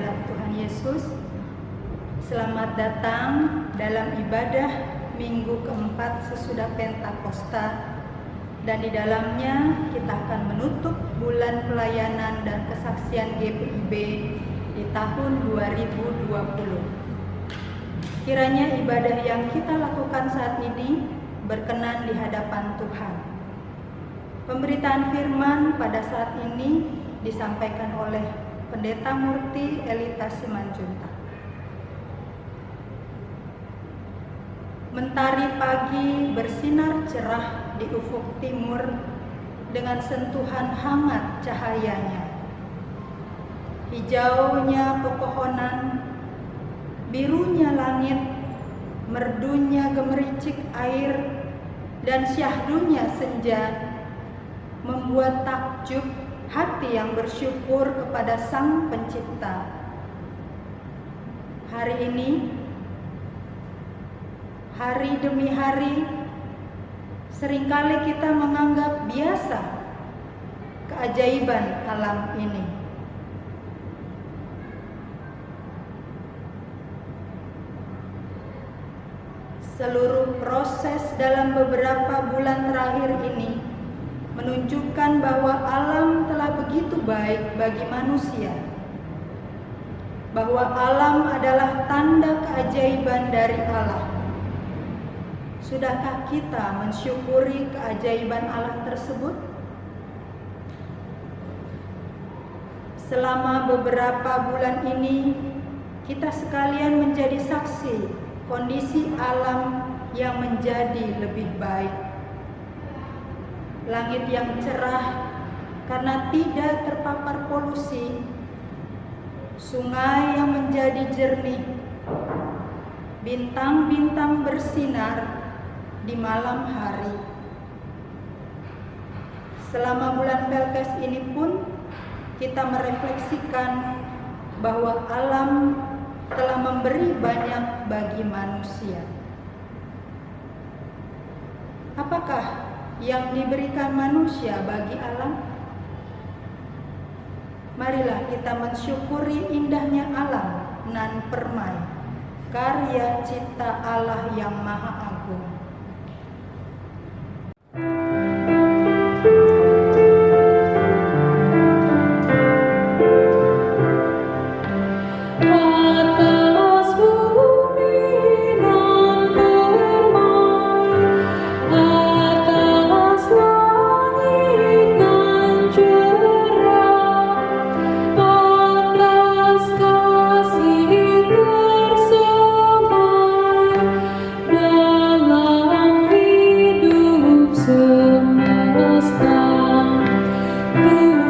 dalam Tuhan Yesus. Selamat datang dalam ibadah minggu keempat sesudah Pentakosta, dan di dalamnya kita akan menutup bulan pelayanan dan kesaksian GPIB di tahun 2020. Kiranya ibadah yang kita lakukan saat ini berkenan di hadapan Tuhan. Pemberitaan firman pada saat ini disampaikan oleh Pendeta Murti Elita Simanjuntak. Mentari pagi bersinar cerah di ufuk timur dengan sentuhan hangat cahayanya. Hijaunya pepohonan, birunya langit, merdunya gemericik air, dan syahdunya senja membuat takjub hati yang bersyukur kepada Sang Pencipta. Hari ini, hari demi hari, seringkali kita menganggap biasa keajaiban alam ini. Seluruh proses dalam beberapa bulan terakhir ini menunjukkan bahwa alam telah begitu baik bagi manusia, bahwa alam adalah tanda keajaiban dari Allah. Sudahkah kita mensyukuri keajaiban Allah tersebut? Selama beberapa bulan ini, kita sekalian menjadi saksi kondisi alam yang menjadi lebih baik. Langit yang cerah karena tidak terpapar polusi, sungai yang menjadi jernih, bintang-bintang bersinar di malam hari. Selama bulan Pelkes ini pun kita merefleksikan bahwa alam telah memberi banyak bagi manusia. Apakah yang diberikan manusia bagi alam? Marilah kita mensyukuri indahnya alam nan permai, karya cipta Allah yang Maha Agung.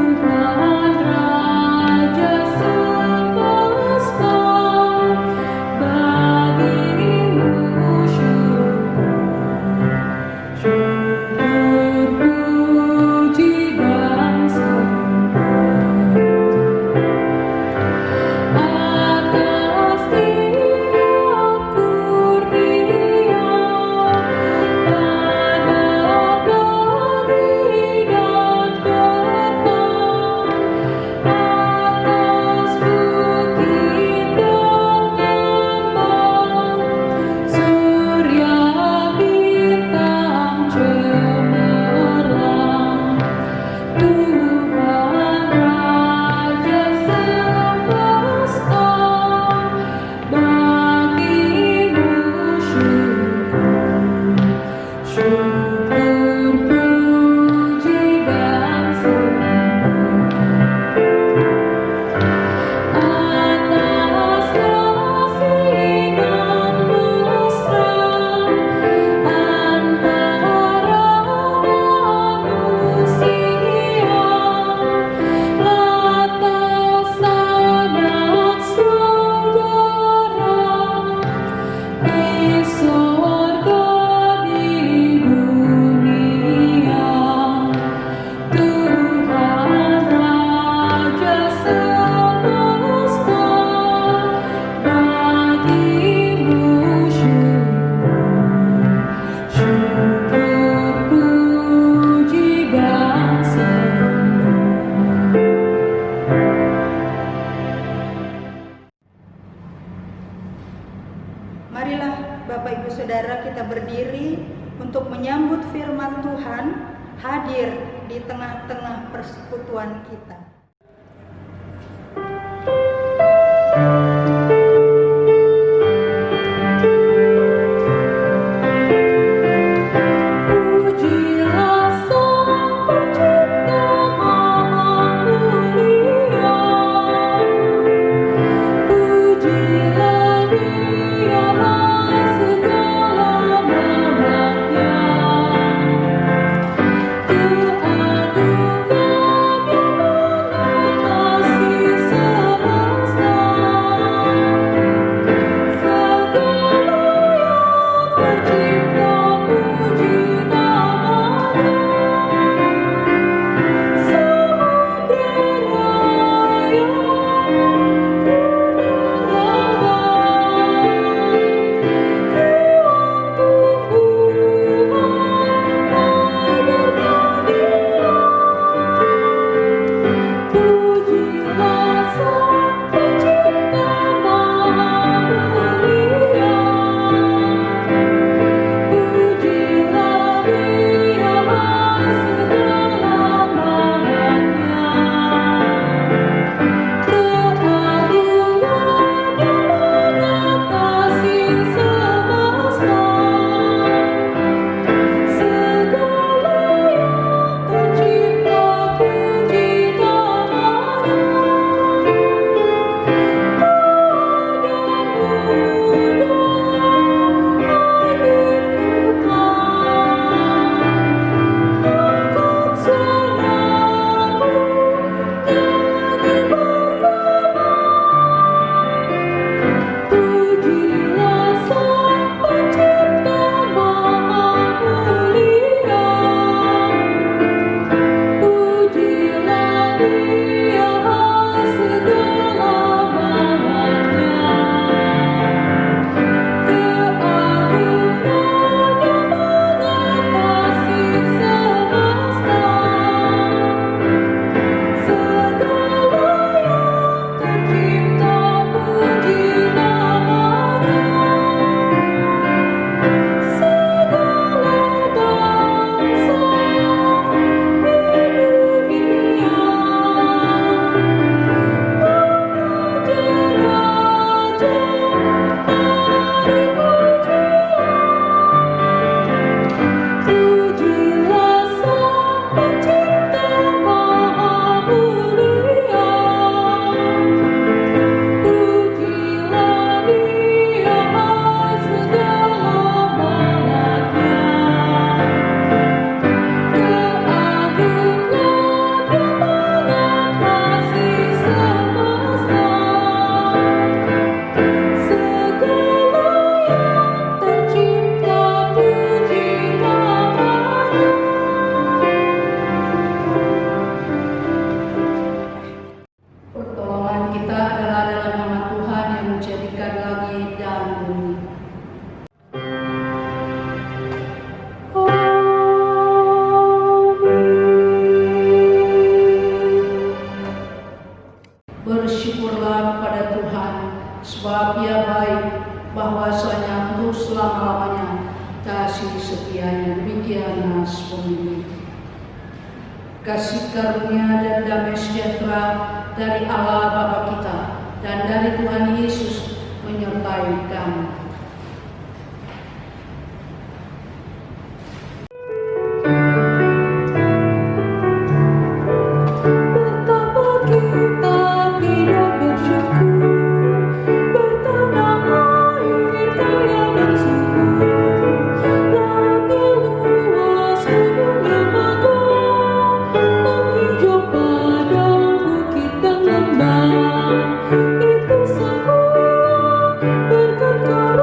Tuhan Raja semesta. Marilah Bapak Ibu Saudara kita berdiri untuk menyambut firman Tuhan hadir di tengah-tengah persekutuan kita. Bersyukurlah kepada Tuhan, sebab Ia baik, bahwasanya untuk selama-lamanya kasih setianya. Demikian nas pemimpin. Kasih karunia dan damai sejahtera dari Allah Bapa kita dan dari Tuhan Yesus menyertai kamu. Itu semua berkat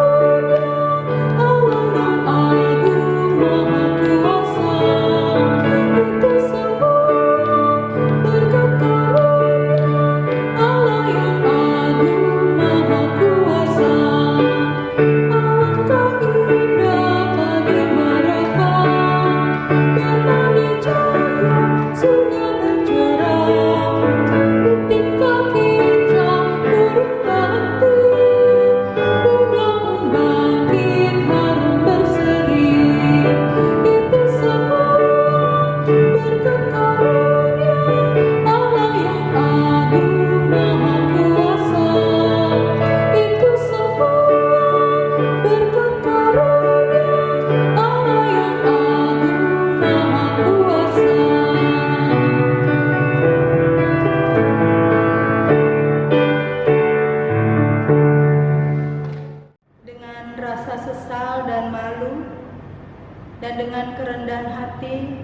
dengan kerendahan hati,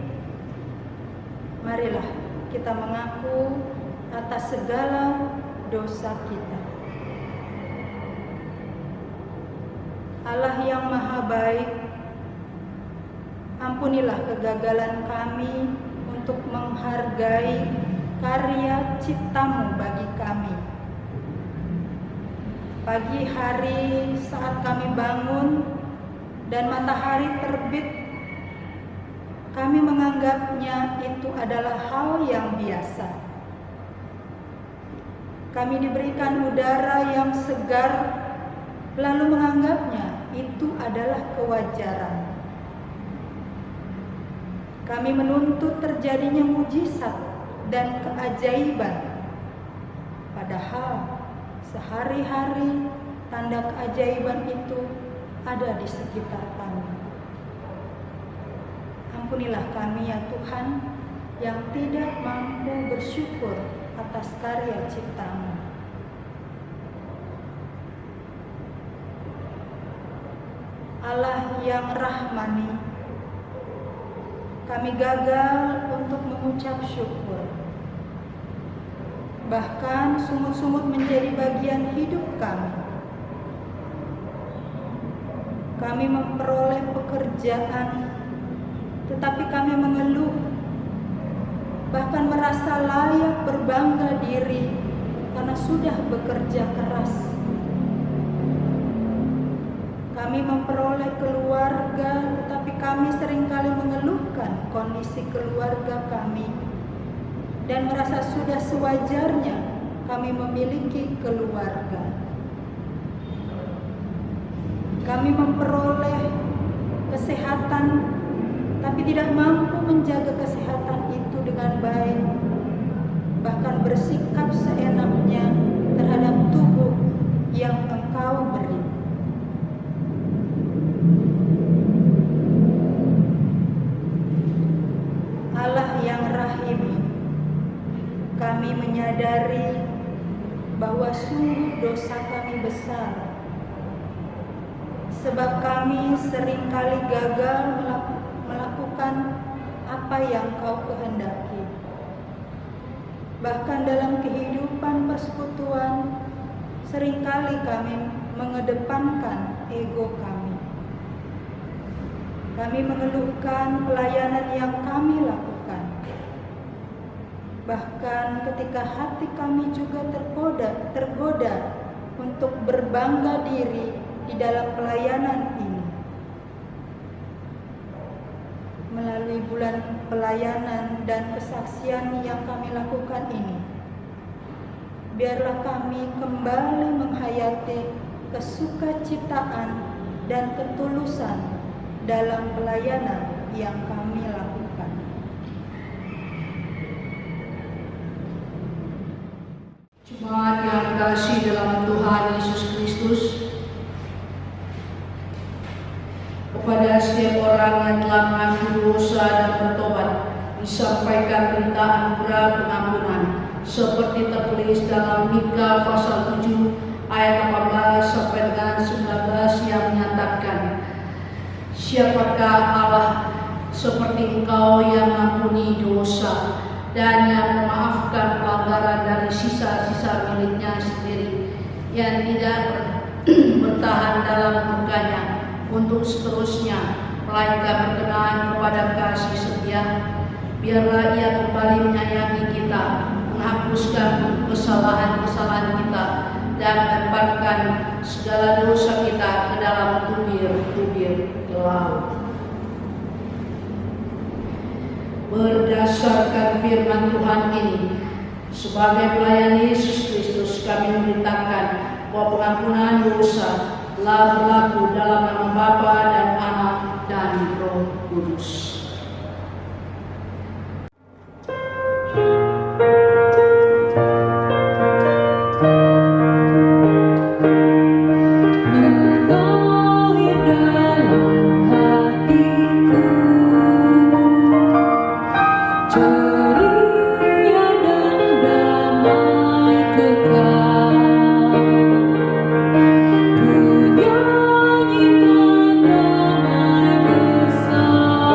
marilah kita mengaku atas segala dosa kita. Allah yang Maha Baik, ampunilah kegagalan kami untuk menghargai karya cipta-Mu bagi kami. Pagi hari saat kami bangun dan matahari terbit, kami menganggapnya itu adalah hal yang biasa. Kami diberikan udara yang segar, lalu menganggapnya itu adalah kewajaran. Kami menuntut terjadinya mujizat dan keajaiban, padahal sehari-hari tanda keajaiban itu ada di sekitar kami. Ampunilah kami ya Tuhan yang tidak mampu bersyukur atas karya cipta-Mu. Allah yang rahmani, kami gagal untuk mengucap syukur. Bahkan sungut-sungut menjadi bagian hidup kami. Kami memperoleh pekerjaan, tetapi kami mengeluh, bahkan merasa layak berbangga diri karena sudah bekerja keras. Kami memperoleh keluarga, tetapi kami seringkali mengeluhkan kondisi keluarga kami dan merasa sudah sewajarnya kami memiliki keluarga. Kami memperoleh kesehatan, tapi tidak mampu menjaga kesehatan itu dengan baik, bahkan bersikap seenaknya terhadap tubuh yang Engkau beri. Allah yang rahim, kami menyadari bahwa sungguh dosa kami besar, sebab kami seringkali gagal melakukan apa yang Kau kehendaki. Bahkan dalam kehidupan persekutuan, seringkali kami mengedepankan ego kami. Kami mengeluhkan pelayanan yang kami lakukan. Bahkan ketika hati kami juga tergoda untuk berbangga diri di dalam pelayanan ini. Melalui bulan pelayanan dan kesaksian yang kami lakukan ini, biarlah kami kembali menghayati kesukaciptaan dan ketulusan dalam pelayanan yang kami lakukan. Jemaat yang kasih dalam Tuhan Yesus Kristus, kepada setiap orang yang telah mengaku dosa dan bertobat, disampaikan berita anugerah pengampunan seperti tertulis dalam Mika pasal 7 ayat 18 sampai dengan 19 yang menyatakan, siapakah Allah seperti Engkau yang mengampuni dosa dan yang memaafkan pelanggaran dari sisa-sisa miliknya sendiri, yang tidak bertahan dalam murkanya untuk seterusnya, melainkan berkenan kepada kasih setia. Biarlah Ia kembali menyayangi kita, menghapuskan kesalahan-kesalahan kita, dan melemparkan segala dosa kita ke dalam tubir-tubir laut. Berdasarkan firman Tuhan ini, sebagai pelayan Yesus Kristus, kami memberitakan bahwa pengampunan dosa telah berlaku dalam nama Bapa dan Anak dan Roh Kudus. Ku nyanyikan damai besar.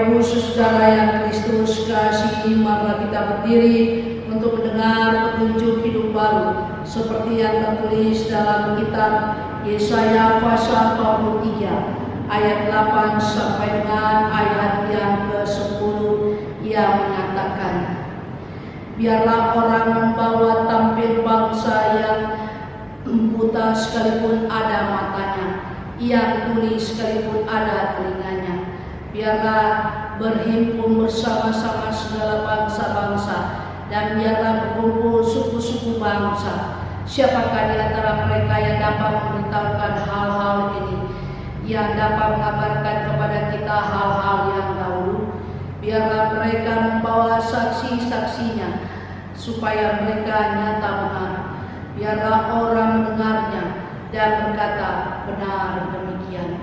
Ibu Saudara yang Kristus kasihi, marilah kita berdiri untuk mendengar petunjuk hidup baru seperti yang tertulis dalam kitab Yesaya pasal 43 ayat 8 sampai dengan ayat yang ke-10 yang menyatakan, biarlah orang membawa tampil bangsa yang buta sekalipun ada matanya, yang tuli sekalipun ada telinganya. Biarlah berhimpun bersama-sama segala bangsa-bangsa, dan biarlah berkumpul suku-suku bangsa. Siapakah di antara mereka yang dapat memberitahukan hal-hal ini, yang dapat mengabarkan kepada kita hal-hal yang dahulu? Biarlah mereka membawa saksi-saksinya, supaya mereka nyata benar. Biarlah orang mendengarnya dan berkata, benar demikian.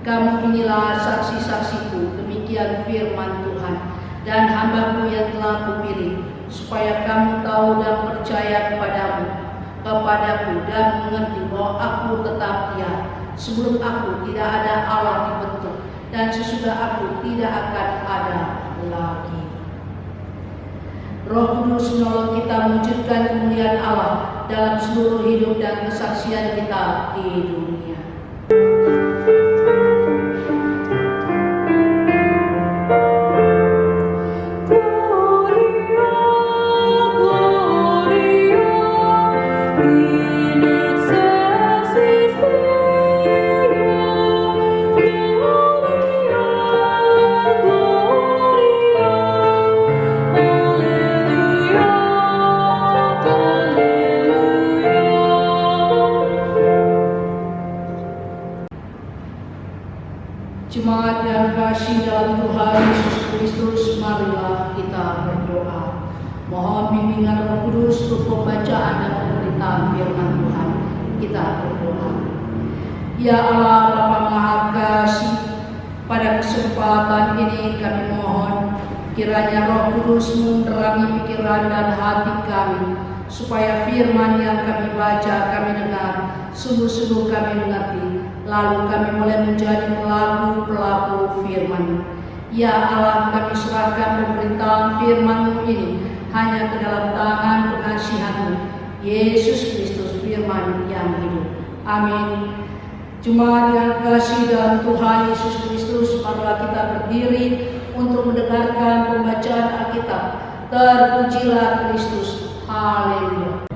Kamu inilah saksi-saksiku, demikian firman Tuhan, dan hamba-Ku yang telah Kupilih, supaya kamu tahu dan percaya kepadaku dan mengerti bahwa Aku tetap Dia. Sebelum Aku tidak ada Allah dibentuk, dan sesudah Aku tidak akan ada lagi. Roh Kudus menolong kita mewujudkan kemuliaan Allah dalam seluruh hidup dan kesaksian kita di dunia. Jemaat yang kasih dalam Tuhan Yesus Kristus, marilah kita berdoa. Mohon bimbingan Roh Kudus untuk pembacaan dan pemberitaan firman Tuhan. Kita berdoa. Ya Allah Bapa Maha Kasih, pada kesempatan ini kami mohon kiranya Roh Kudus menerangi pikiran dan hati kami, supaya firman yang kami baca, kami dengar, sungguh-sungguh kami mengerti, lalu kami boleh menjadi pelaku-pelaku firman. Ya Allah, kami serahkan pemberitaan firman-Mu ini hanya ke dalam tangan pengasihan-Mu, Yesus Kristus, firman yang hidup. Amin. Jemaat yang kasih dalam Tuhan Yesus Kristus, marilah kita berdiri untuk mendengarkan pembacaan Alkitab. Terpujilah Kristus. Haleluya.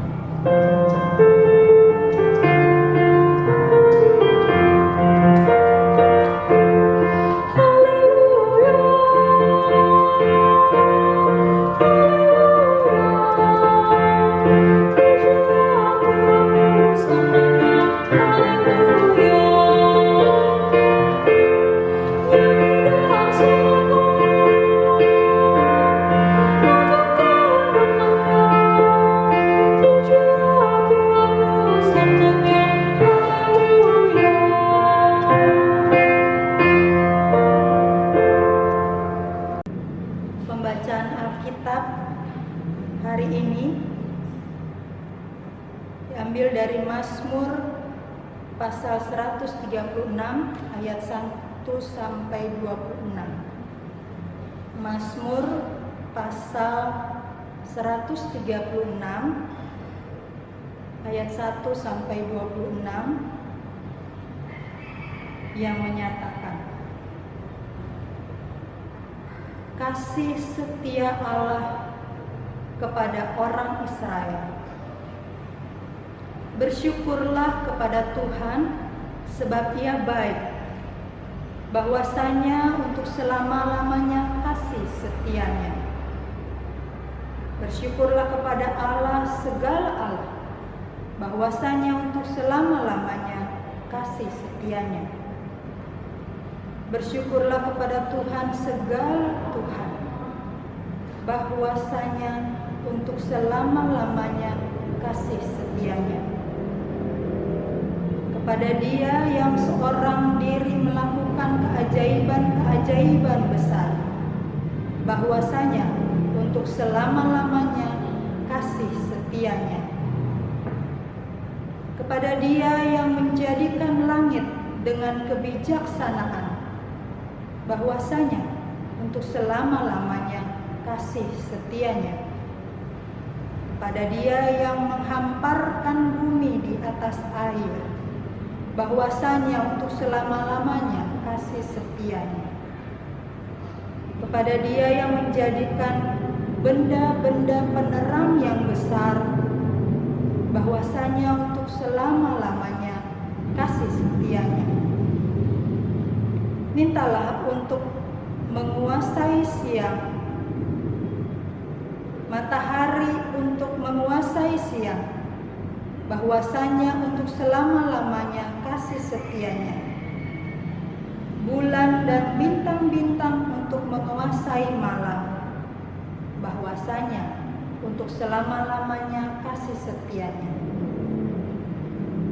Pembacaan Alkitab hari ini diambil dari Mazmur pasal 136 ayat 1 sampai 26. Mazmur pasal 136 ayat 1 sampai 26 yang menyatakan, kasih setia Allah kepada orang Israel. Bersyukurlah kepada Tuhan, sebab Ia baik, bahwasanya untuk selama-lamanya kasih setianya. Bersyukurlah kepada Allah segala Allah, bahwasanya untuk selama-lamanya kasih setianya. Bersyukurlah kepada Tuhan segala Tuhan, bahwasanya untuk selama-lamanya kasih setianya. Kepada Dia yang seorang diri melakukan keajaiban-keajaiban besar, bahwasanya untuk selama-lamanya kasih setianya. Kepada Dia yang menjadikan langit dengan kebijaksanaan, bahwasanya untuk selama-lamanya kasih setianya. Kepada Dia yang menghamparkan bumi di atas air, bahwasanya untuk selama-lamanya kasih setianya. Kepada Dia yang menjadikan benda-benda penerang yang besar, bahwasanya untuk selama-lamanya kasih setianya. Mintalah untuk menguasai siang, matahari untuk menguasai siang, bahwasanya untuk selama-lamanya kasih setianya. Bulan dan bintang-bintang untuk menguasai malam, bahwasanya untuk selama-lamanya kasih setianya.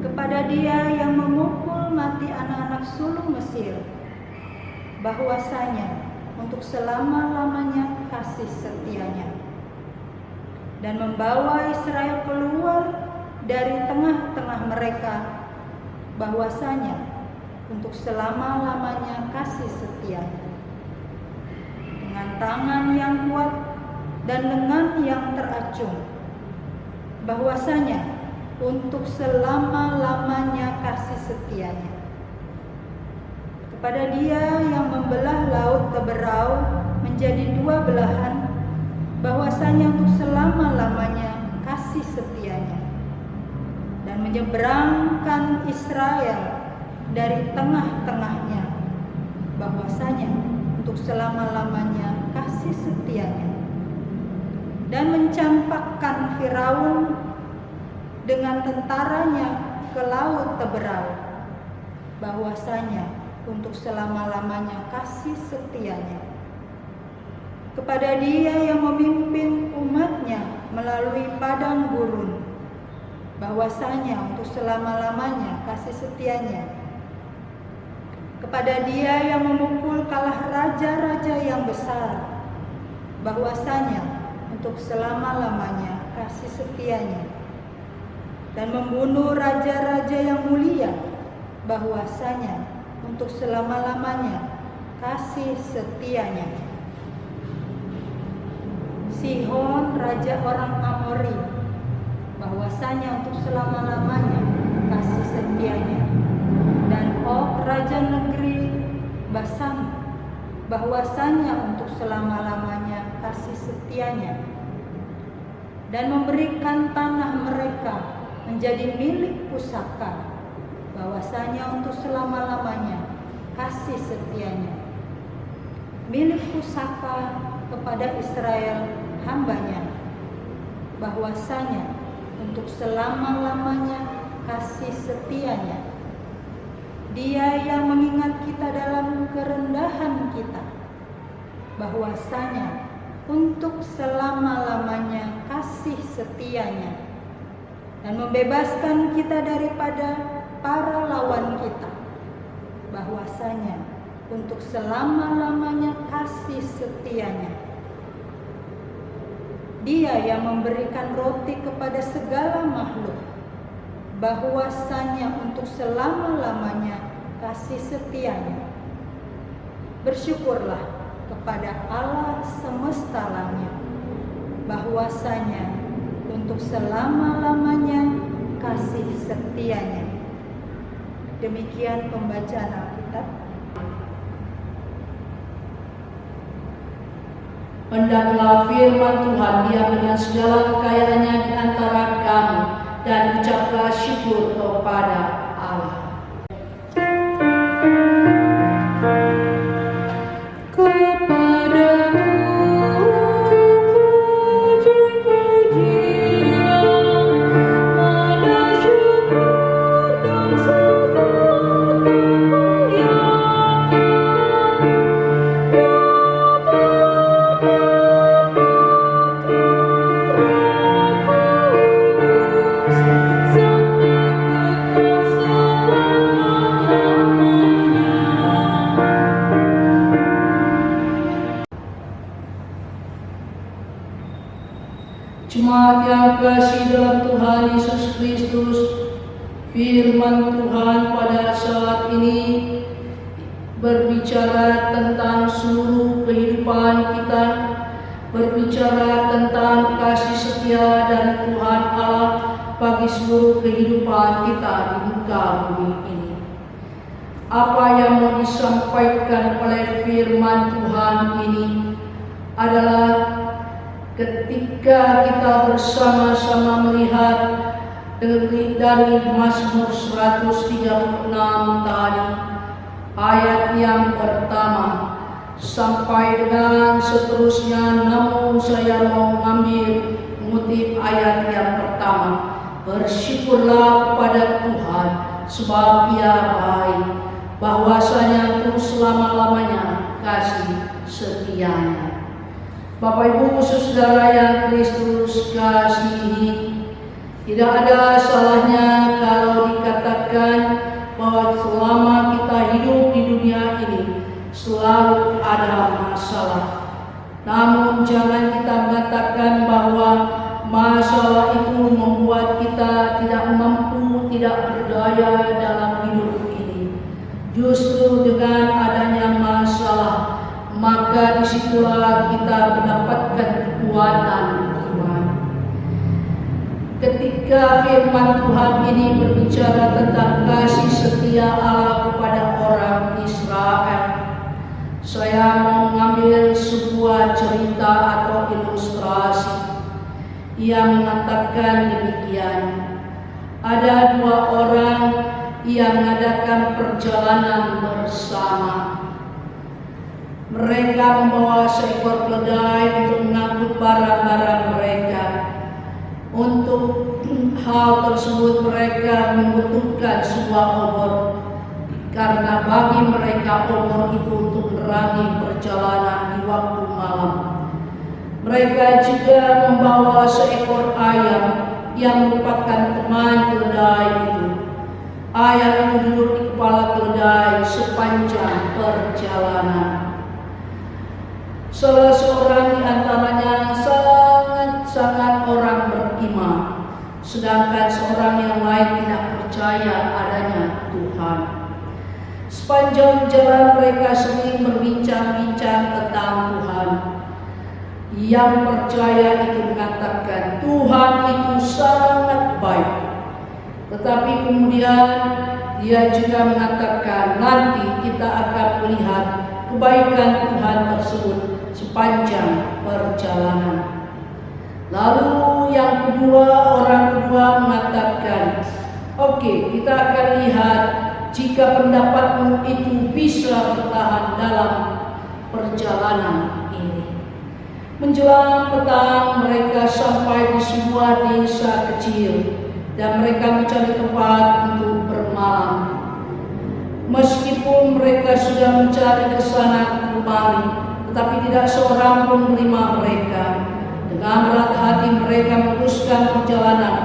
Kepada Dia yang memukul mati anak-anak sulung Mesir, bahwasanya untuk selama-lamanya kasih setianya. Dan membawa Israel keluar dari tengah-tengah mereka, bahwasanya untuk selama-lamanya kasih setianya. Dengan tangan yang kuat dan lengan yang teracung, bahwasanya untuk selama-lamanya kasih setianya. Kepada Dia yang membelah laut Teberau menjadi dua belahan, bahwasanya untuk selama-lamanya kasih setianya. Dan menyeberangkan Israel dari tengah-tengahnya, bahwasanya untuk selama-lamanya kasih setianya. Dan mencampakkan Firaun dengan tentaranya ke laut Teberau, bahwasanya untuk selama-lamanya kasih setianya. Kepada Dia yang memimpin umatnya melalui padang gurun, bahwasanya untuk selama-lamanya kasih setianya. Kepada Dia yang memukul kalah raja-raja yang besar, bahwasanya untuk selama-lamanya kasih setianya. Dan membunuh raja-raja yang mulia, bahwasanya untuk selama-lamanya kasih setianya. Sihon, raja orang Amori, bahwasanya untuk selama-lamanya kasih setianya. Dan Og, raja negeri Basan, bahwasanya untuk selama-lamanya kasih setianya. Dan memberikan tanah mereka menjadi milik pusaka, bahwasanya untuk selama-lamanya kasih setianya. Milik pusaka kepada Israel hambanya, bahwasanya untuk selama-lamanya kasih setianya. Dia yang mengingat kita dalam kerendahan kita, bahwasanya untuk selama-lamanya kasih setianya. Dan membebaskan kita daripada para lawan kita, bahwasanya untuk selama-lamanya kasih setianya. Dia yang memberikan roti kepada segala makhluk, bahwasanya untuk selama-lamanya kasih setianya. Bersyukurlah kepada Allah semesta langit, bahwasanya untuk selama-lamanya kasih setianya. Demikian pembacaan Alkitab. Hendaklah firman Tuhan diam dengan segala kekayaannya di antara kamu, dan ucaplah syukur kepada Allah. Jemaat yang kasih dalam Tuhan Yesus Kristus, firman Tuhan pada saat ini berbicara tentang seluruh kehidupan kita, berbicara tentang kasih setia dari Tuhan Allah bagi seluruh kehidupan kita di muka bumi ini. Apa yang mau disampaikan oleh firman Tuhan ini adalah ketika kita bersama-sama melihat dari Mazmur 136 tadi, ayat yang pertama sampai dengan seterusnya, namun saya mau mengutip ayat yang pertama. Bersyukurlah kepada Tuhan sebab Ia baik, bahwasanya untuk selama-lamanya kasih setianya. Bapak Ibu Saudara yang Kristus kasihi, tidak ada salahnya kalau dikatakan bahwa selama kita hidup di dunia ini selalu ada masalah. Namun jangan kita mengatakan bahwa masalah itu membuat kita tidak mampu, tidak berdaya dalam hidup ini. Justru dengan adanya masalah, maka disitulah kita mendapatkan kekuatan iman. Ketika firman Tuhan ini berbicara tentang kasih setia Allah kepada orang Israel, saya mau mengambil sebuah cerita atau ilustrasi yang mengatakan demikian. Ada dua orang yang mengadakan perjalanan bersama. Mereka membawa seekor keledai untuk mengangkut barang-barang mereka. Untuk hal tersebut mereka membutuhkan sebuah obor, karena bagi mereka obor itu untuk menerangi perjalanan di waktu malam. Mereka juga membawa seekor ayam yang merupakan teman keledai itu. Ayam itu duduk di kepala keledai sepanjang perjalanan. Salah seorang di antaranya sangat orang beriman, sedangkan seorang yang lain tidak percaya adanya Tuhan. Sepanjang jalan mereka sering berbincang-bincang tentang Tuhan. Yang percaya itu mengatakan Tuhan itu sangat baik. Tetapi kemudian dia juga mengatakan nanti kita akan melihat kebaikan Tuhan tersebut sepanjang perjalanan. Lalu yang kedua, orang kedua mengatakan, oke, kita akan lihat jika pendapatmu itu bisa bertahan dalam perjalanan ini. Menjelang petang mereka sampai di sebuah desa kecil dan mereka mencari tempat untuk bermalam. Meskipun mereka sudah mencari ke sana kemari, tetapi tidak seorang pun menerima mereka. Dengan berat hati mereka meneruskan perjalanan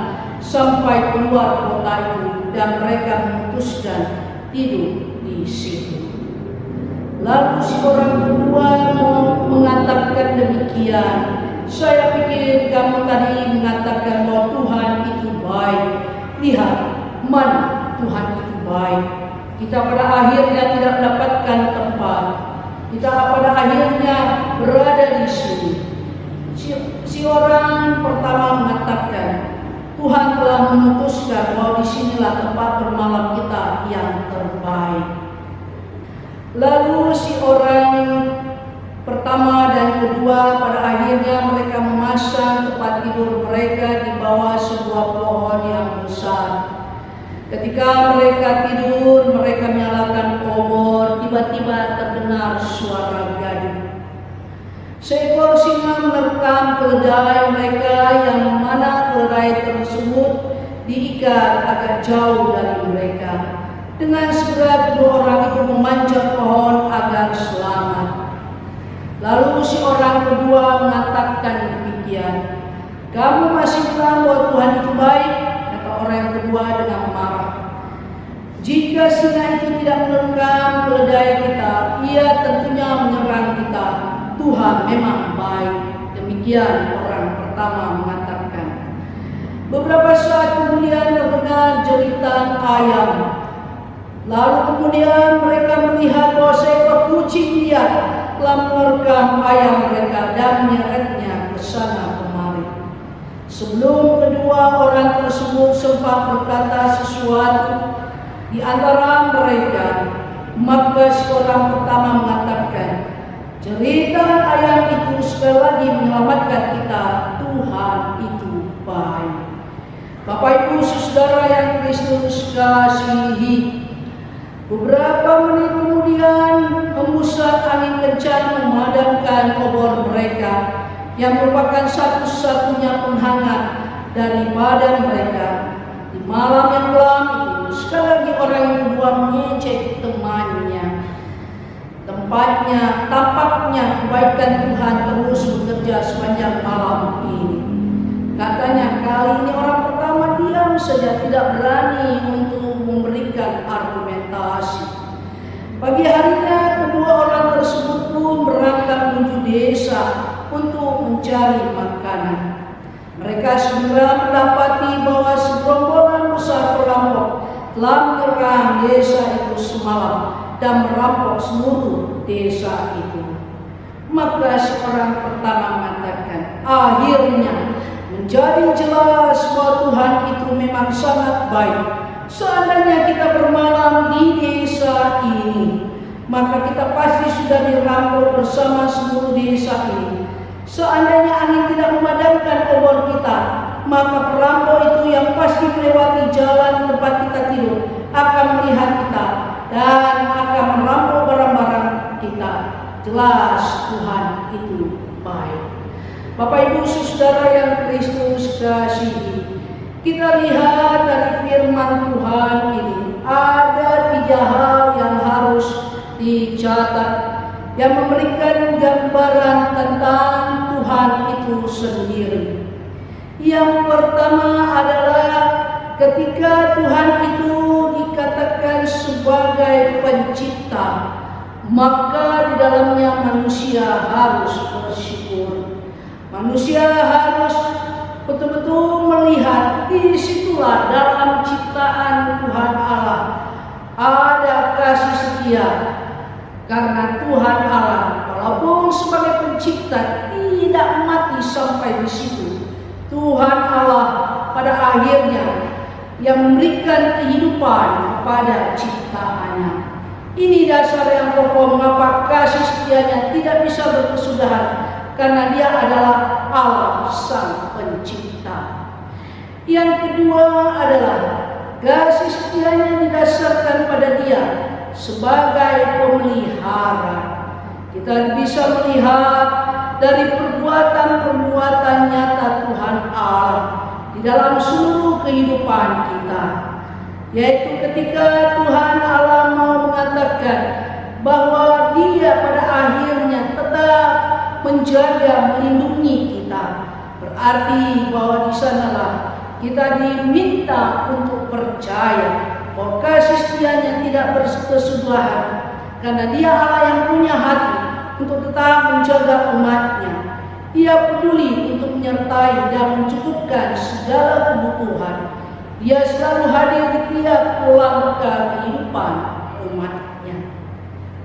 sampai keluar kota itu dan mereka memutuskan tidur di situ. Lalu si orang kedua mengatakan demikian, saya pikir kamu tadi mengatakan bahwa Tuhan itu baik. Lihat, mana Tuhan itu baik. Kita pada akhirnya tidak mendapatkan tempat. Kita pada akhirnya berada di sini. Si orang pertama mengatakan, Tuhan telah memutuskan bahwa disinilah tempat bermalam kita yang terbaik. Lalu si orang pertama dan kedua pada akhirnya mereka memasang tempat tidur mereka di bawah sebuah pohon yang besar. Ketika mereka tidur, mereka menyalakan obor, tiba-tiba terdengar suara gaduh. Seekor singa menerkam keledai mereka, yang mana keledai tersebut diikat agak jauh dari mereka. Dengan segera kedua orang itu memanjat pohon agar selamat. Lalu si orang kedua mengatakan demikian, kamu masih bilang bahwa Tuhan itu baik? Kata orang yang kedua dengan marah. Jika singa itu tidak menerkam keledai kita, ia tentunya menyerang kita. Tuhan memang baik. Demikian orang pertama mengatakan. Beberapa saat kemudian terdengar jeritan ayam. Lalu kemudian mereka melihat bahwa seekor kucing liar telah menerkam ayam mereka dan menyeretnya ke sana kemari. Sebelum kedua orang tersebut sempat berkata sesuatu di antara mereka, maka seorang pertama mengatakan, cerita ayam itu sekali lagi menyelamatkan kita, Tuhan itu baik. Bapak Ibu Saudara yang Kristus kasihi, beberapa menit kemudian hembusan angin kencang memadamkan obor mereka yang merupakan satu-satunya penghangat dari badan mereka. Di malam yang kelam itu, sekali lagi orang yang kedua mengejek temannya. Tampaknya kebaikan Tuhan terus bekerja sepanjang malam ini. Katanya, kali ini orang pertama diam saja, tidak berani untuk memberikan argumentasi. Pagi harinya kedua orang tersebut pun berangkat menuju desa untuk mencari makanan. Mereka segera mendapati bahwa segerombolan besar perampok telah menyerang desa itu semalam dan merampok seluruh desa itu. Maka seorang pertama mengatakan, akhirnya menjadi jelas bahwa Tuhan itu memang sangat baik. Seandainya kita bermalam di desa ini, maka kita pasti sudah dirampok bersama seluruh desa ini. Seandainya angin tidak memadamkan obor kita, maka perampok itu yang pasti melewati jalan di tempat kita tidur akan melihat kita dan akan merampok barang-barang kita. Jelas Tuhan itu baik. Bapak Ibu Saudara yang Kristus kasihi, kita lihat dari firman Tuhan ini ada 3 hal yang harus dicatat yang memberikan gambaran tentang Tuhan itu sendiri. Yang pertama adalah ketika Tuhan itu dikatakan sebagai pencipta, maka di dalamnya manusia harus bersyukur. Manusia harus betul-betul melihat disitulah dalam ciptaan Tuhan Allah ada kasih setia. Karena Tuhan Allah walaupun sebagai pencipta tidak mati sampai di situ. Tuhan Allah pada akhirnya yang memberikan kehidupan kepada ciptaannya. Ini dasar yang pokok mengapa kasih setianya tidak bisa berkesudahan, karena Dia adalah Allah Sang Pencipta. Yang kedua adalah kasih setianya didasarkan pada Dia sebagai pemelihara. Kita bisa melihat dari perbuatan-perbuatan nyata Tuhan Allah di dalam seluruh kehidupan kita, yaitu ketika Tuhan Allah mau mengatakan bahwa Dia pada akhirnya tetap menjaga, melindungi kita, berarti bahwa di sanalah kita diminta untuk percaya bahwa kasih setianya tidak berkesudahan, karena Dia Allah yang punya hati untuk tetap menjaga umatnya. Dia peduli untuk menyertai dan mencukupkan segala kebutuhan. Dia selalu hadir di tiap langkah kehidupan umatnya.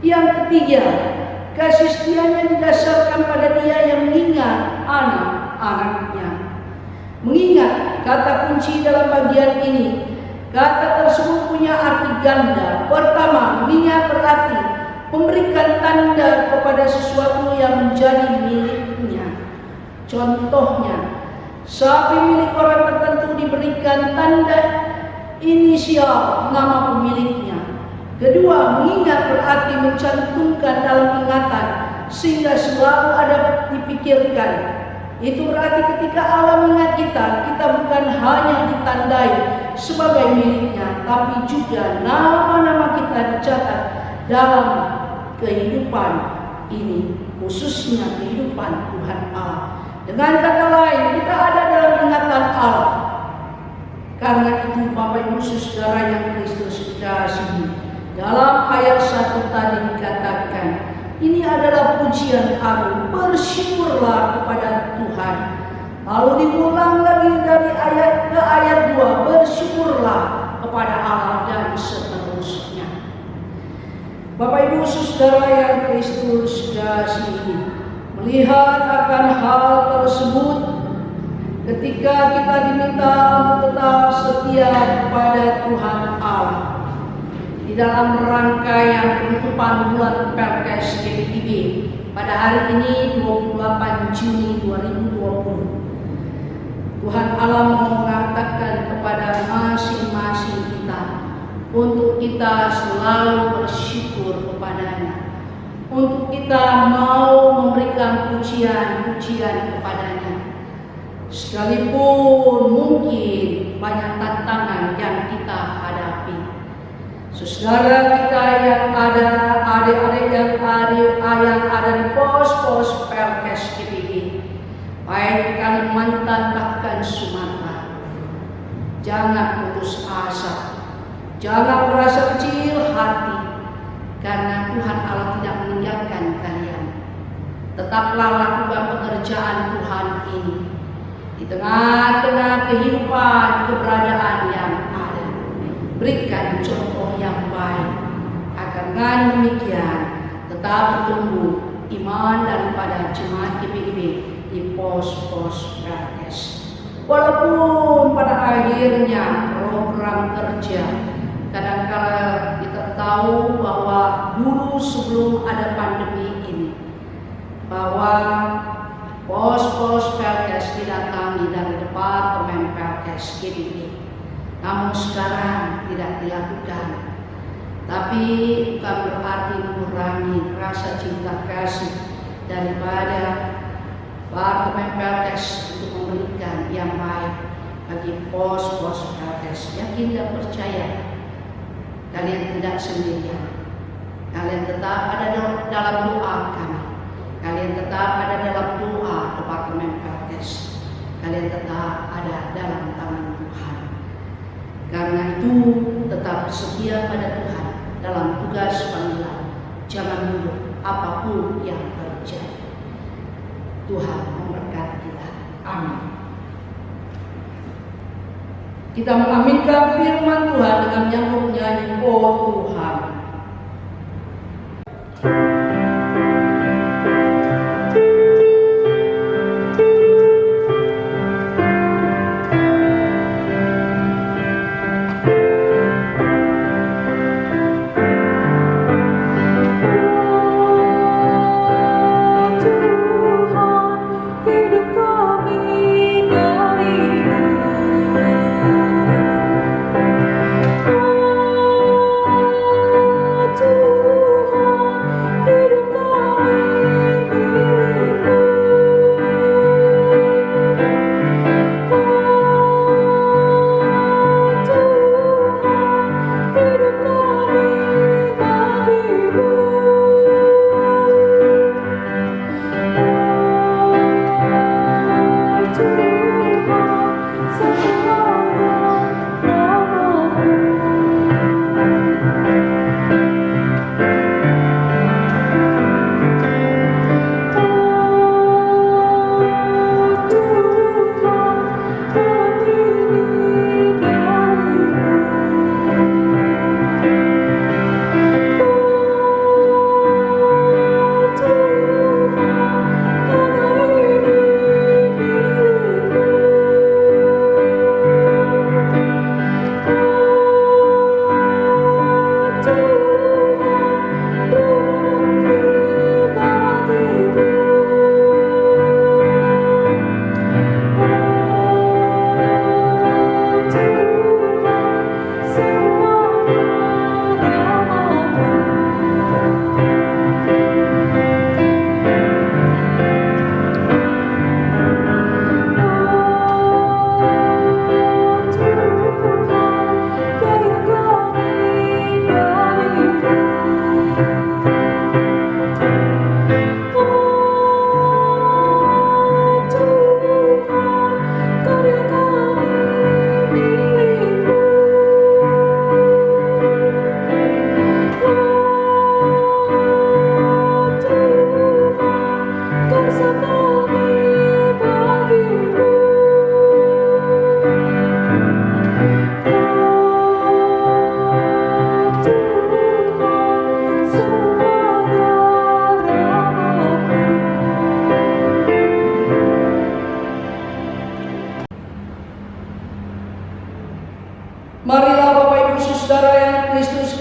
Yang ketiga, kasih setianya didasarkan pada Dia yang mengingat anak-anaknya. Mengingat kata kunci dalam bagian ini. Kata tersebut punya arti ganda. Pertama, mengingat berarti memberikan tanda kepada sesuatu yang menjadi miliknya. Contohnya, sapi milik orang tertentu diberikan tanda inisial nama pemiliknya. Kedua, mengingat berarti mencantumkan dalam ingatan sehingga selalu ada dipikirkan. Itu berarti ketika Allah mengingat kita, kita bukan hanya ditandai sebagai miliknya, tapi juga nama-nama kita dicatat dalam kehidupan ini, khususnya kehidupan Tuhan Allah. Dengan kata lain, kita ada dalam ingatan Allah. Karena itu Bapak Ibu Saudara yang Kristus kasihi, dalam ayat 1 tadi dikatakan, ini adalah pujian agung, bersyukurlah kepada Tuhan. Lalu diulang lagi dari ayat ke ayat 2, bersyukurlah kepada Allah, dan seterusnya. saudara yang Kristus kasihi, melihat akan hal tersebut, ketika kita diminta untuk tetap setia kepada Tuhan Allah di dalam rangkaian penutupan bulan Perkes GBIB pada hari ini 28 Juni 2020, Tuhan Allah mau mengatakan kepada masing-masing kita untuk kita selalu bersyukur kepadanya, untuk kita mau memberikan pujian-pujian kepadanya, sekalipun mungkin banyak tantangan yang kita hadapi. Saudara kita yang ada, adik-adik yang ada di pos-pos Perkes GBIB, baik di Kalimantan bahkan Sumatera, jangan putus asa, jangan merasa kecil hati, karena Tuhan Allah tidak meninggalkan kalian. Tetaplah lakukan pekerjaan Tuhan ini di tengah-tengah kehidupan keberadaan yang ada. Berikan contoh yang baik, agar dengan demikian tetap bertumbuh iman daripada jemaat GBIB di pos-pos Perkes. Walaupun pada akhirnya program kerja kadang-kala kita tahu bahwa dulu sebelum ada pandemi ini, bahwa pos-pos Perkes didatangi dari Departemen Perkes GBIB, namun sekarang tidak dilakukan. Tapi bukan berarti mengurangi rasa cinta kasih daripada Departemen Perkes untuk memberikan yang baik bagi pos-pos Perkes. Yakin dan percaya kalian tidak sendirian. Kalian tetap ada dalam doa kami. Kalian tetap ada dalam doa Departemen Perkes. Kalian tetap ada dalam tangan Tuhan. Karena itu tetap setia pada Tuhan dalam tugas panggilan. Jangan mundur apapun yang terjadi. Tuhan memberkati kita. Amin. Kita mengaminkan firman Tuhan dengan menyambut nyanyi Oh Tuhan. Tuhan, hidup kami dari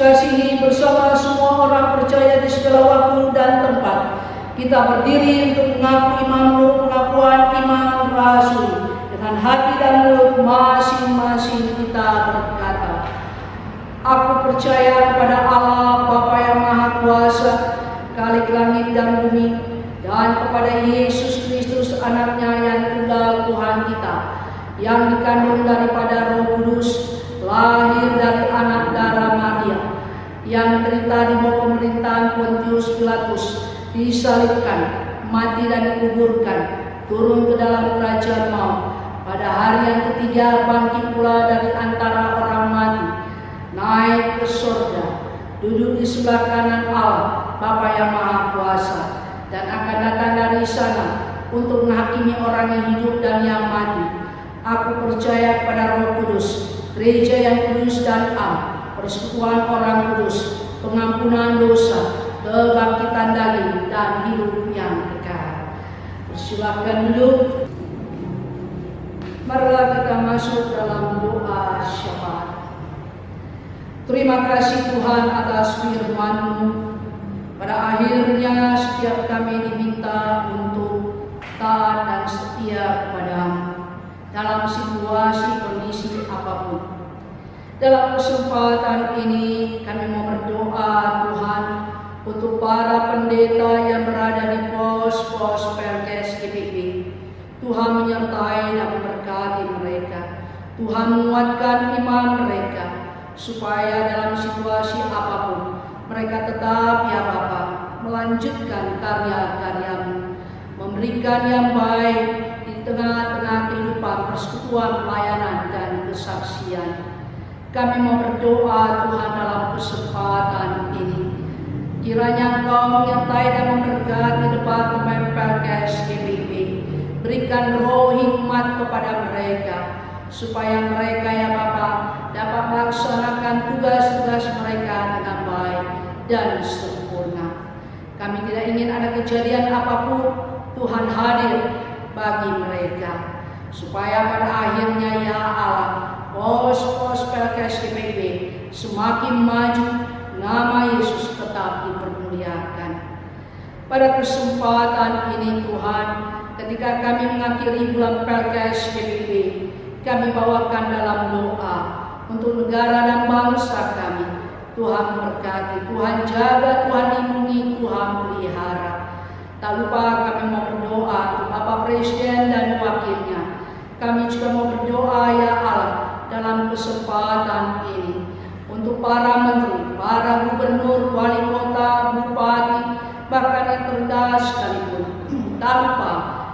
kasihi, bersama semua orang percaya di segala waktu dan tempat, kita berdiri untuk mengaku pengakuan iman rasuli. Dengan hati dan mulut masing-masing kita berkata, aku percaya kepada Allah Bapa yang Maha Kuasa, Khalik langit dan bumi, dan kepada Yesus Kristus anaknya yang tunggal Tuhan kita, yang dikandung daripada Roh Kudus, lahir dari anak darah Maria, yang menderita di bawah pemerintahan Pontius Pilatus, disalibkan, mati dan dikuburkan, turun ke dalam kerajaan maut, pada hari yang ketiga bangkit pula dari antara orang mati, naik ke surga, duduk di sebelah kanan Allah Bapa yang Maha Kuasa, dan akan datang dari sana untuk menghakimi orang yang hidup dan yang mati. Aku percaya kepada Roh Kudus, gereja yang kudus dan am, persekutuan orang kudus, pengampunan dosa, kebangkitan daging, dan hidup yang kekal. Persilahkan duduk. Marilah kita masuk dalam doa syafaat. Terima kasih Tuhan atas firman-Mu. Pada akhirnya setiap kami diminta untuk taat dan setia kepada-Mu dalam situasi kondisi apapun. Dalam kesempatan ini kami mau berdoa Tuhan untuk para pendeta yang berada di pos-pos Perkes GPB. Tuhan menyertai dan memberkati mereka. Tuhan menguatkan iman mereka supaya dalam situasi apapun mereka tetap ya Bapa melanjutkan karya-karya-Mu, memberikan yang baik di tengah-tengah kehidupan persekutuan, pelayanan, dan kesaksian. Kami mau berdoa Tuhan dalam kesempatan ini, kiranya Engkau menyertai dan memberkati Departemen Perkes GPB. Berikan roh hikmat kepada mereka, supaya mereka ya Bapa dapat melaksanakan tugas-tugas mereka dengan baik dan sempurna. Kami tidak ingin ada kejadian apapun, Tuhan hadir bagi mereka, supaya pada akhirnya ya Allah, pos-pos Perkes GPB semakin maju, nama Yesus tetap dipermuliakan. Pada kesempatan ini Tuhan, ketika kami mengakhiri bulan Perkes GPB, kami bawakan dalam doa untuk negara dan bangsa kami. Tuhan berkati, Tuhan jaga, Tuhan lindungi, Tuhan pelihara. Tak lupa kami mau berdoa untuk Bapak Presiden dan wakilnya. Kami juga mau berdoa ya Allah dalam kesempatan ini untuk para menteri, para gubernur, wali kota, bupati, bahkan yang terendah sekalipun. Tak lupa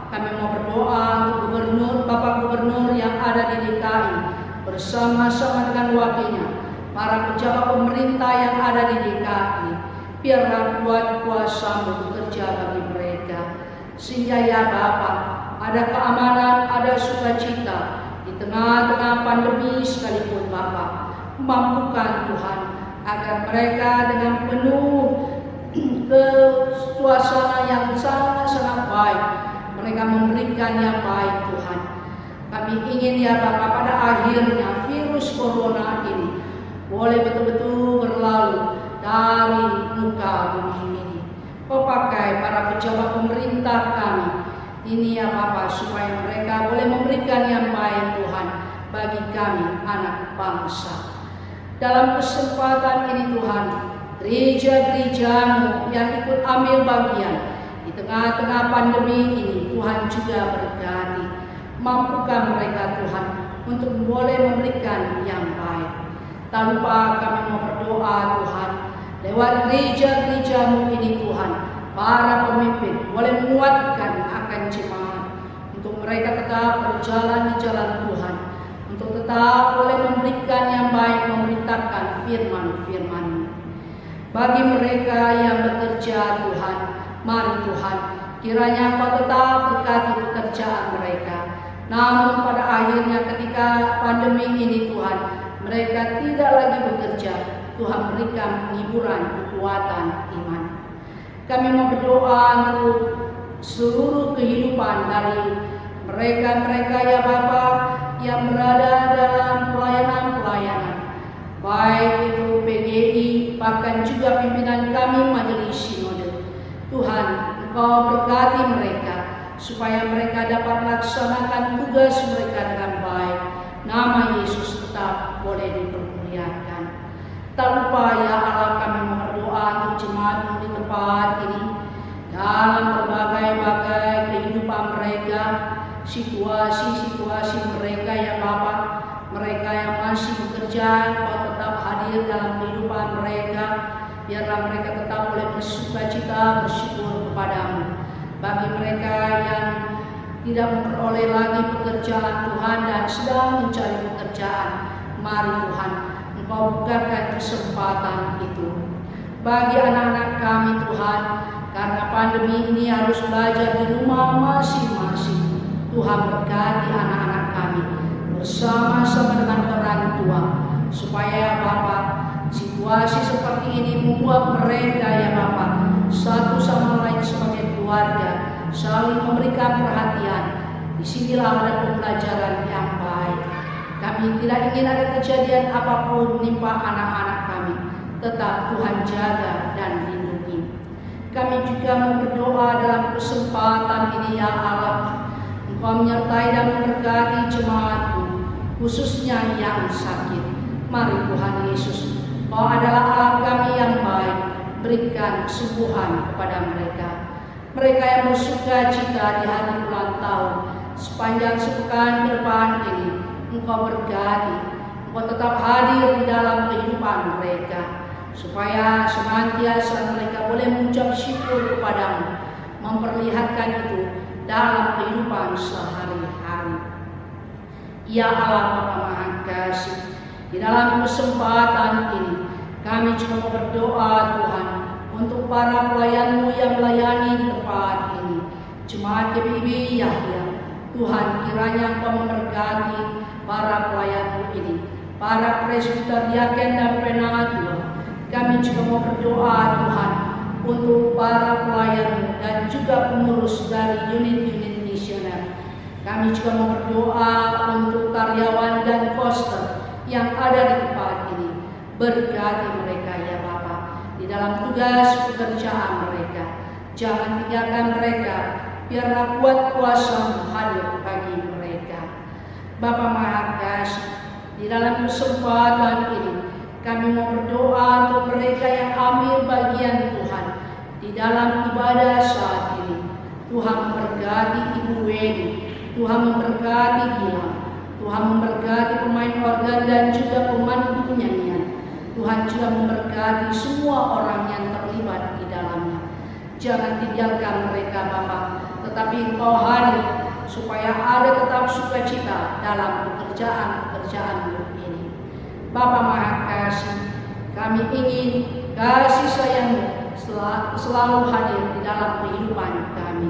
kami mau berdoa untuk gubernur, Bapak Gubernur yang ada di DKI bersama-sama dengan wakilnya, para pejabat pemerintah yang ada di DKI. Biarlah kuat kuasa-Mu bekerja bagi mereka, sehingga ya Bapa ada keamanan, ada sukacita di tengah-tengah pandemi sekalipun Bapa. Mampukan Tuhan agar mereka dengan penuh ke suasana yang sangat-sangat baik, mereka memberikan yang baik Tuhan. Kami ingin ya Bapa pada akhirnya virus corona ini boleh betul-betul berlalu dari muka bumi ini. Kau pakai para pejabat pemerintah kami ini ya Bapa, supaya mereka boleh memberikan yang baik Tuhan bagi kami anak bangsa. Dalam kesempatan ini Tuhan, gereja-gereja-Mu yang ikut ambil bagian di tengah-tengah pandemi ini, Tuhan juga berkati. Mampukan mereka Tuhan untuk boleh memberikan yang baik. Tak lupa kami mau berdoa Tuhan, lewat gereja-gereja-Mu ini Tuhan, para pemimpin boleh menguatkan akan jemaat untuk mereka tetap berjalan di jalan Tuhan, untuk tetap boleh memberikan yang baik, memberitakan firman-firman-Mu. Bagi mereka yang bekerja Tuhan, mari Tuhan, kiranya Kau tetap berkati pekerjaan mereka. Namun pada akhirnya ketika pandemi ini Tuhan, mereka tidak lagi bekerja, Tuhan berikan penghiburan, kekuatan iman. Kami mau berdoa untuk seluruh kehidupan dari mereka-mereka ya Bapa yang berada dalam pelayanan-pelayanan, baik itu PGI, bahkan juga pimpinan kami Majelis Sinode. Tuhan, Engkau berkati mereka, supaya mereka dapat melaksanakan tugas mereka dengan baik. Nama Yesus tetap boleh dipermuliakan. Tak lupa ya Allah, kami berdoa untuk jemaat-Mu di tempat ini, dalam berbagai-bagai kehidupan mereka, situasi-situasi mereka ya Bapa, mereka yang masih bekerja, Kau tetap hadir dalam kehidupan mereka. Biarlah mereka tetap boleh bersukacita, bersyukur kepada-Mu. Bagi mereka yang tidak memperoleh lagi pekerjaan Tuhan dan sedang mencari pekerjaan, mari Tuhan, Engkau bukakan kesempatan itu. Bagi anak-anak kami Tuhan, karena pandemi ini harus belajar di rumah masing-masing, Tuhan berkati anak-anak kami bersama-sama dengan orang tua, supaya Bapa, situasi seperti ini membuat mereka ya Bapa, satu sama lain sebagai keluarga saling memberikan perhatian. Disinilah ada pembelajaran yang baik. Kami tidak ingin ada kejadian apapun menimpa anak-anak kami. Tetap Tuhan jaga dan lindungi. Kami juga mau berdoa dalam kesempatan ini ya Allah. Engkau menyertai dan memberkati jemaat-Mu, khususnya yang sakit. Mari Tuhan Yesus, Kau adalah Allah kami yang baik. Berikan kesembuhan kepada mereka. Mereka yang bersuka cita di hari ulang tahun, sepanjang sepekan ke depan ini, Engkau berkati. Engkau tetap hadir di dalam kehidupan mereka, supaya senantiasa mereka boleh mengucap syukur kepada-Mu, memperlihatkan itu dalam kehidupan sehari-hari. Ya Allah Bapa Maha Kasih, di dalam kesempatan ini kami juga mau berdoa Tuhan untuk para pelayan-Mu yang melayani di tempat ini, Jemaat GBIB Yahya. Tuhan, kiranya Engkau memberkati para pelayan-Mu ini, para presbiter, diaken dan penatua. Kami juga mau berdoa Tuhan untuk para pelayan-Mu dan juga pengurus dari unit-unit misioner. Kami juga mau berdoa untuk karyawan dan koster yang ada di tempat ini. Berkati mereka ya Bapa di dalam tugas pekerjaan mereka. Jangan tinggalkan mereka, biarlah kuat kuasa-Mu hadir bagi mereka. Bapa Maha Kasih, di dalam kesempatan ini kami mau berdoa untuk mereka yang ambil bagian Tuhan di dalam ibadah saat ini. Tuhan memberkati Ibu Weni, Tuhan memberkati Gilang, Tuhan memberkati pemain organ dan juga pemandu nyanyian. Tuhan juga memberkati semua orang yang terlibat di dalamnya. Jangan tinggalkan mereka Bapa, tetapi Engkau hadir supaya ada tetap sukacita dalam pekerjaan-pekerjaan-Mu ini. Bapa Maha Kasih, kami ingin kasih sayang-Mu selalu hadir di dalam kehidupan kami.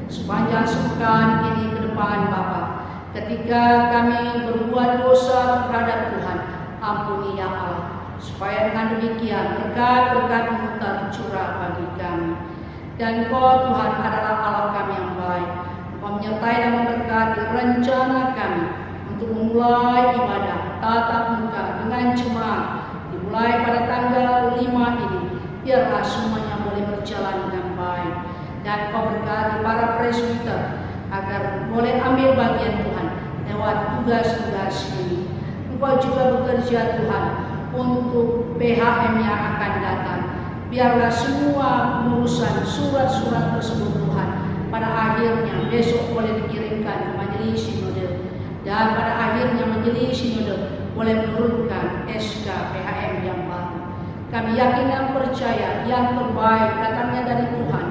Sepanjang sepekan ini ke depan Bapa, ketika kami berbuat dosa terhadap Tuhan, ampuni ya Allah, supaya dengan demikian berkat-berkat-Mu tercurah bagi kami. Dan Kau Tuhan adalah Allah kami yang baik. Kau menyertai dan memberkati rencana kami untuk memulai ibadah tatap muka dengan jemaat dimulai pada tanggal 5 ini. Biarlah semuanya boleh berjalan dengan baik. Dan Kau berkati para presbiter agar boleh ambil bagian Tuhan lewat tugas-tugas ini. Engkau juga bekerja Tuhan untuk PHM yang akan datang. Biarlah semua urusan surat-surat tersebut Tuhan pada akhirnya besok boleh dikirimkan ke Majelis Sinode, dan pada akhirnya Majelis Sinode boleh menurunkan SK PHM yang baru. Kami yakin dan percaya yang terbaik datangnya dari Tuhan.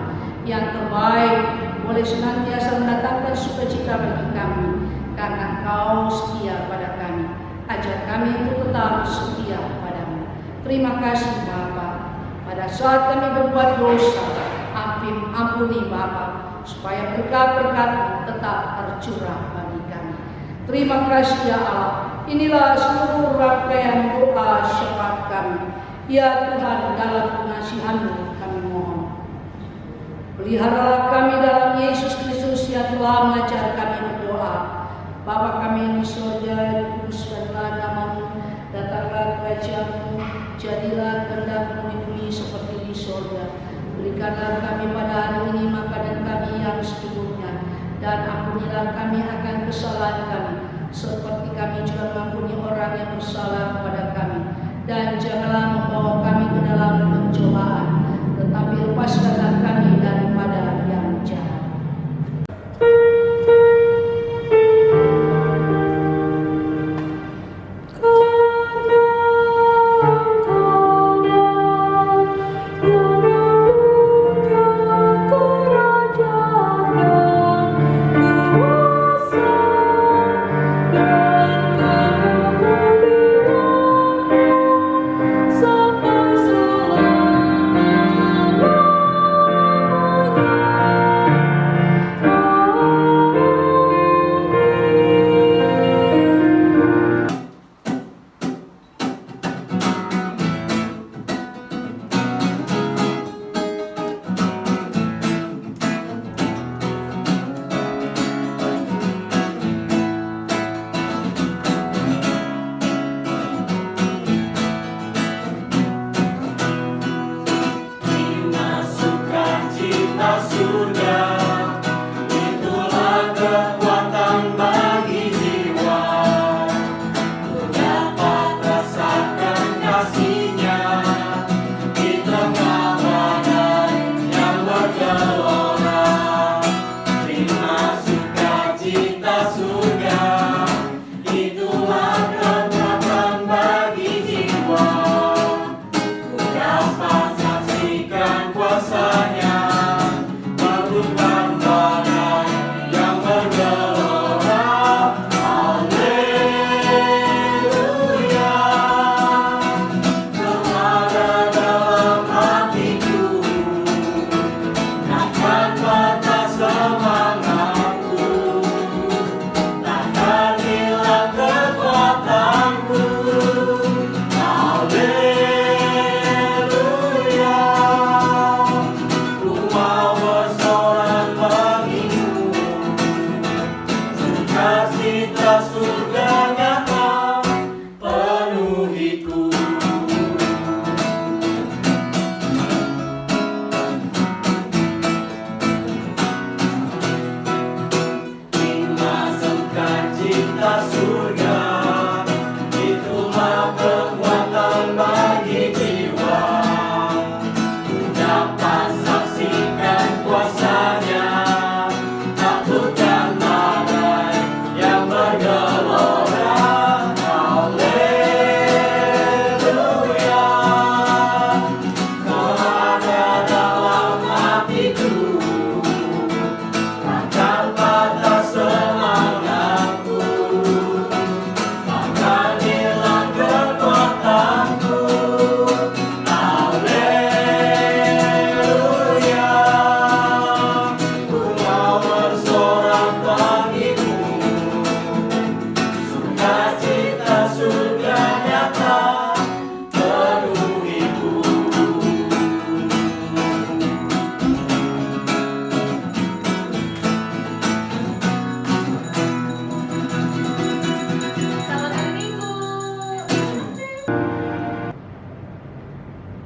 Yang terbaik boleh senantiasa mendatangkan sukacita bagi kami, karena Kau setia pada kami. Ajar kami untuk tetap setia padamu. Terima kasih Bapa. Pada saat kami berbuat dosa, ampuni Bapa, supaya berkat-berkat-Mu tetap tercurah bagi kami. Terima kasih ya Allah. Inilah seluruh rangkaian doa syafaat kami. Ya Tuhan, dalam pengasihan-Mu kami mohon. Peliharalah kami dalam Yesus Kristus yang telah mengajar kami berdoa. Bapa kami yang di surga, dikuduskanlah nama-Mu, Datanglah kerajaan-Mu, jadilah kehendak-Mu di bumi seperti di sorga. Berikanlah kami pada hari ini makanan kami yang secukupnya, dan ampunilah kami akan kesalahan kami, seperti kami juga mengampuni orang yang bersalah kepada kami. Dan janganlah membawa kami ke dalam pencobaan, tetapi lepaskanlah kami daripada yang jahat.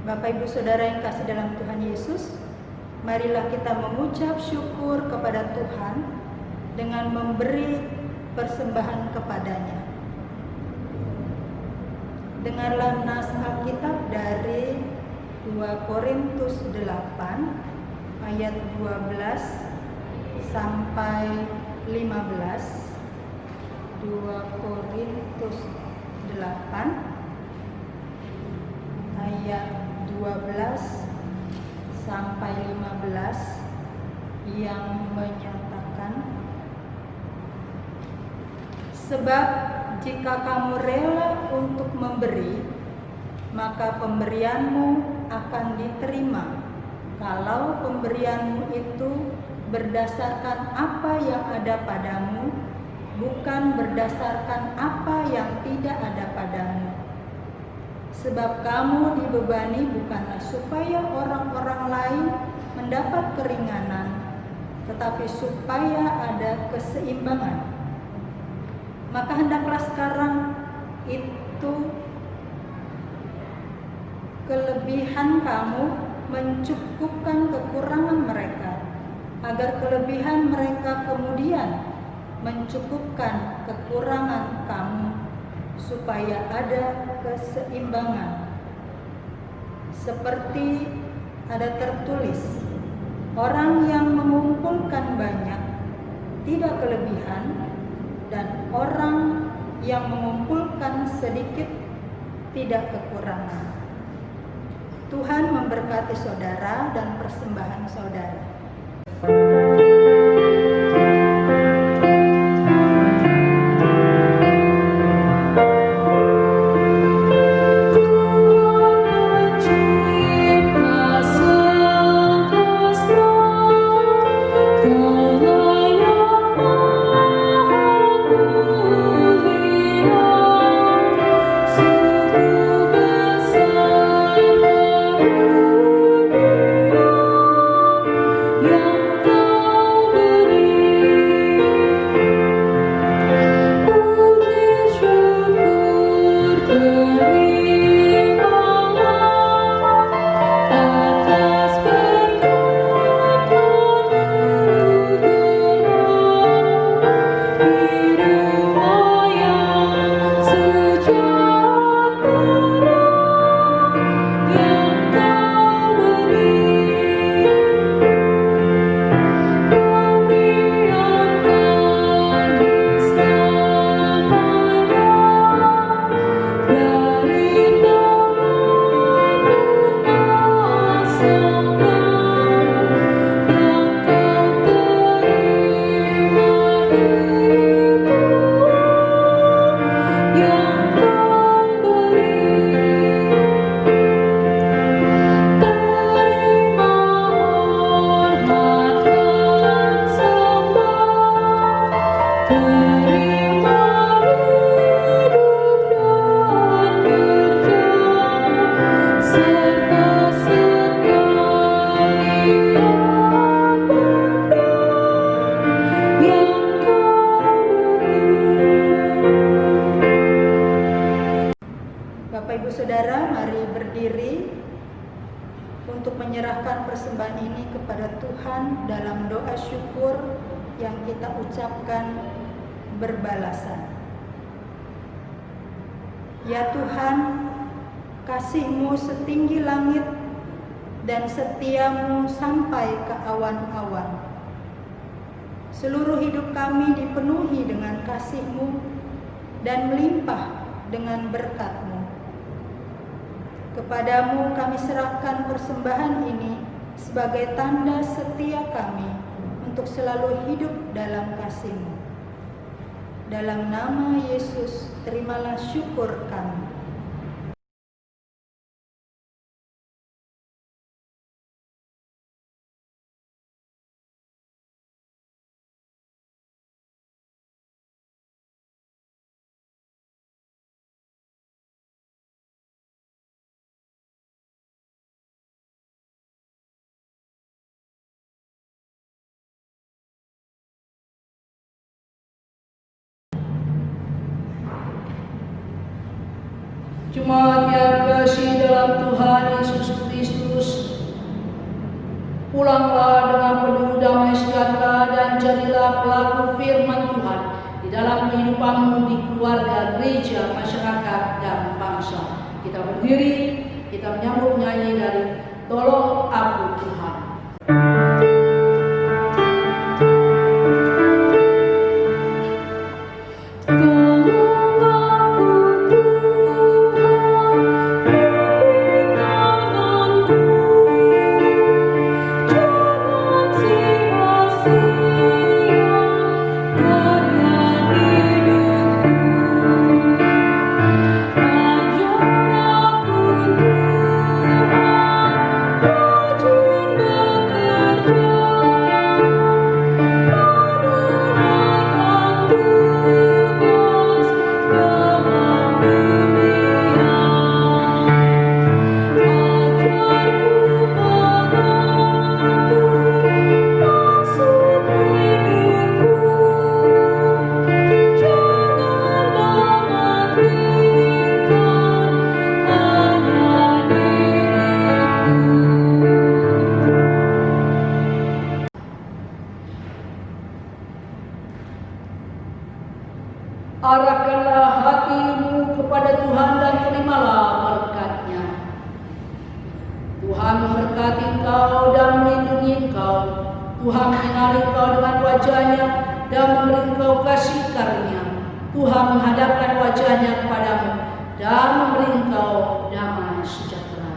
Bapak Ibu Saudara yang kasih dalam Tuhan Yesus, marilah kita mengucap syukur kepada Tuhan dengan memberi persembahan kepadanya. Dengarlah nas Alkitab dari 2 Korintus 8 ayat 12 sampai 15. 2 Korintus 8 ayat 12 sampai 15 yang menyatakan, sebab jika kamu rela untuk memberi, maka pemberianmu akan diterima. Kalau pemberianmu itu berdasarkan apa yang ada padamu, bukan berdasarkan apa yang tidak ada padamu. Sebab kamu dibebani bukanlah supaya orang-orang lain mendapat keringanan, tetapi supaya ada keseimbangan. Maka hendaklah sekarang itu kelebihan kamu mencukupkan kekurangan mereka, agar kelebihan mereka kemudian mencukupkan kekurangan kamu, supaya ada keseimbangan. Seperti ada tertulis, orang yang mengumpulkan banyak tidak kelebihan, dan orang yang mengumpulkan sedikit tidak kekurangan. Tuhan memberkati saudara dan persembahan saudara. Bapak Ibu Saudara, mari berdiri untuk menyerahkan persembahan ini kepada Tuhan dalam doa syukur yang kita ucapkan berbalasan. Ya Tuhan, kasih-Mu setinggi langit dan setia-Mu sampai ke awan-awan. Seluruh hidup kami dipenuhi dengan kasih-Mu dan melimpah dengan berkat-Mu. Kepadamu kami serahkan persembahan ini sebagai tanda setia kami untuk selalu hidup dalam kasih-Mu. Dalam nama Yesus, terimalah syukur kami. Jemaat yang kasih dalam Tuhan Yesus Kristus, pulanglah dengan penuh damai sejahtera dan jadilah pelaku firman Tuhan di dalam kehidupanmu di keluarga, gereja, masyarakat, dan bangsa. Kita berdiri, kita menyambut nyanyi dari Tolong Aku Tuhan. Rajin bekerja Arahkanlah hatimu kepada Tuhan dan terimalah berkat-Nya. Tuhan memberkati engkau dan melindungi engkau. Tuhan menyinari engkau dengan wajah-Nya dan memberi engkau kasih karunia. Tuhan menghadapkan wajah-Nya kepadamu dan memberi engkau damai sejahtera.